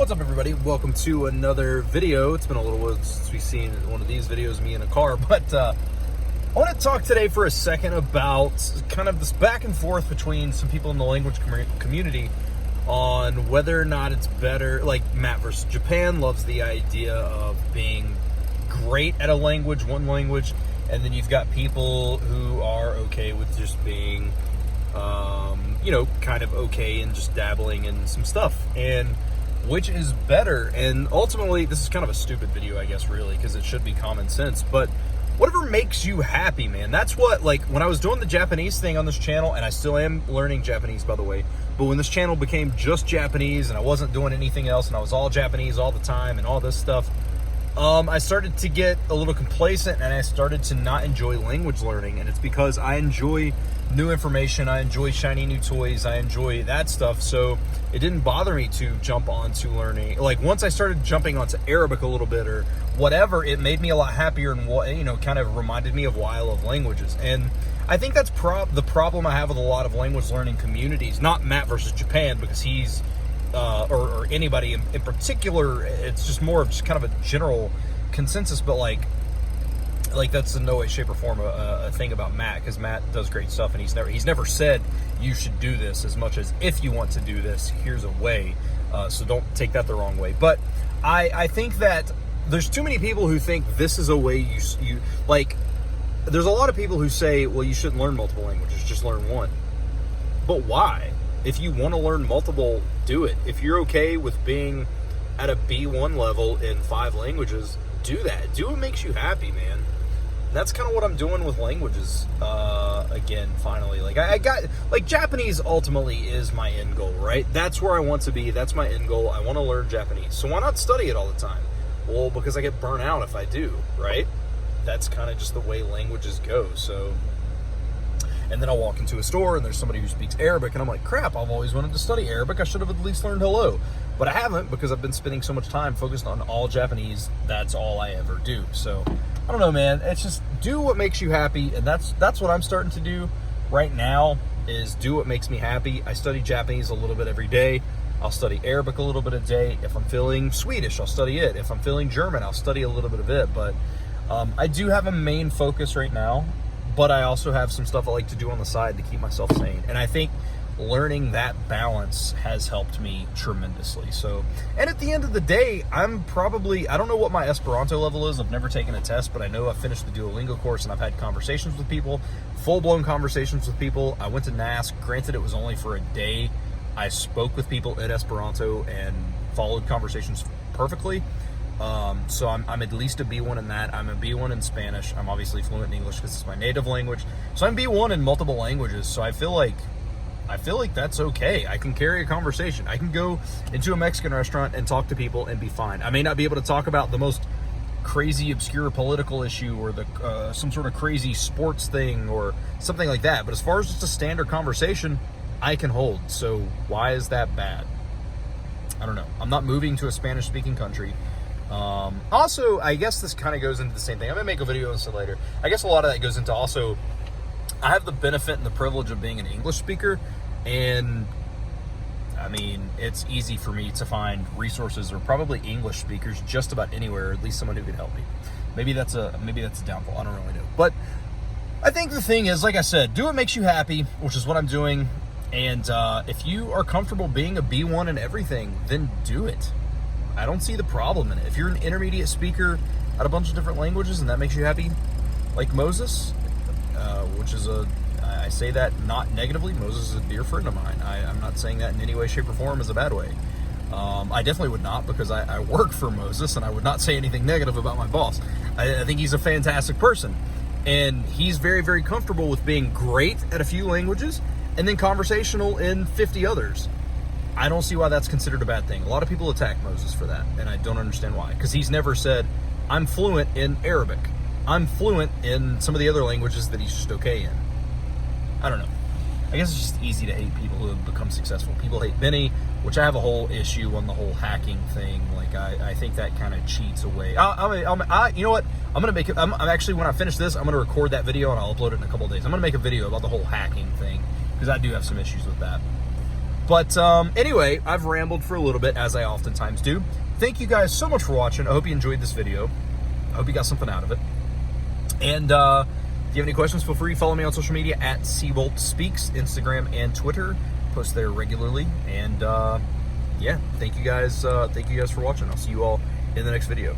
What's up, everybody? Welcome to another video. It's been a little while since we've seen one of these videos, me in a car, but I want to talk today for a second about kind of this back and forth between some people in the language community on whether or not it's better, like Matt versus Japan loves the idea of being great at a language, one language, and then you've got people who are okay with just being, kind of okay and just dabbling in some stuff. And which is better? And ultimately, this is kind of a stupid video, I guess, really, because it should be common sense, but whatever makes you happy, man. That's what, like, when I was doing the Japanese thing on this channel, and I still am learning Japanese, by the way, but when this channel became just Japanese and I wasn't doing anything else and I was all Japanese all the time and all this stuff, I started to get a little complacent and I started to not enjoy language learning. And it's because I enjoy new information, I enjoy shiny new toys, I enjoy that stuff. So it didn't bother me to jump onto learning. Like, once I started jumping onto Arabic a little bit or whatever, it made me a lot happier and kind of reminded me of why I love languages. And I think that's the problem I have with a lot of language learning communities. Not Matt versus Japan, because he's or anybody in particular. It's just more of just kind of a general consensus, but like that's in no way, shape, or form a thing about Matt, because Matt does great stuff, and he's never said you should do this, as much as if you want to do this, here's a way. So don't take that the wrong way. But I think that there's too many people who think this is a way you like. There's a lot of people who say, well, you shouldn't learn multiple languages, just learn one. But why? If you want to learn multiple, do it. If you're okay with being at a B1 level in 5 languages, do that. Do what makes you happy, man. And that's kind of what I'm doing with languages, again, finally. Like, I got, like, Japanese ultimately is my end goal, right? That's where I want to be. That's my end goal. I want to learn Japanese. So why not study it all the time? Well, because I get burnt out if I do, right? That's kind of just the way languages go, so... And then I'll walk into a store and there's somebody who speaks Arabic and I'm like, crap, I've always wanted to study Arabic. I should have at least learned hello. But I haven't, because I've been spending so much time focused on all Japanese. That's all I ever do. So I don't know, man. It's just do what makes you happy. And that's what I'm starting to do right now, is do what makes me happy. I study Japanese a little bit every day. I'll study Arabic a little bit a day. If I'm feeling Swedish, I'll study it. If I'm feeling German, I'll study a little bit of it. But I do have a main focus right now. But I also have some stuff I like to do on the side to keep myself sane. And I think learning that balance has helped me tremendously. So, and at the end of the day, I don't know what my Esperanto level is. I've never taken a test, but I know I've finished the Duolingo course and I've had conversations with people, full-blown conversations with people. I went to NASC. Granted, it was only for a day. I spoke with people in Esperanto and followed conversations perfectly. So I'm at least a B1 in that. I'm a B1 in Spanish. I'm obviously fluent in English because it's my native language. So I'm B1 in multiple languages. So I feel like that's okay. I can carry a conversation. I can go into a Mexican restaurant and talk to people and be fine. I may not be able to talk about the most crazy, obscure political issue or some sort of crazy sports thing or something like that. But as far as just a standard conversation, I can hold. So why is that bad? I don't know. I'm not moving to a Spanish-speaking country. Also, I guess this kind of goes into the same thing. I'm going to make a video on this later. I guess a lot of that goes into also, I have the benefit and the privilege of being an English speaker, and I mean, it's easy for me to find resources or probably English speakers just about anywhere, or at least someone who could help me. Maybe that's a downfall. I don't really know. But I think the thing is, like I said, do what makes you happy, which is what I'm doing. And if you are comfortable being a B1 in everything, then do it. I don't see the problem in it. If you're an intermediate speaker at a bunch of different languages and that makes you happy, like Moses, which is I say that not negatively. Moses is a dear friend of mine. I'm not saying that in any way, shape, or form as a bad way. I definitely would not, because I work for Moses, and I would not say anything negative about my boss. I think he's a fantastic person, and he's very, very comfortable with being great at a few languages and then conversational in 50 others. I don't see why that's considered a bad thing. A lot of people attack Moses for that, and I don't understand why. Because he's never said, I'm fluent in Arabic. I'm fluent in some of the other languages that he's just okay in. I don't know. I guess it's just easy to hate people who have become successful. People hate Benny, which I have a whole issue on the whole hacking thing. Like, I think that kind of cheats away. You know what? I'm going to make it, I'm actually, when I finish this, I'm going to record that video and I'll upload it in a couple of days. I'm going to make a video about the whole hacking thing, because I do have some issues with that. But anyway, I've rambled for a little bit, as I oftentimes do. Thank you guys so much for watching. I hope you enjoyed this video. I hope you got something out of it. And if you have any questions, feel free to follow me on social media at Seabolt Speaks, Instagram and Twitter. Post there regularly. And yeah, thank you guys for watching. I'll see you all in the next video.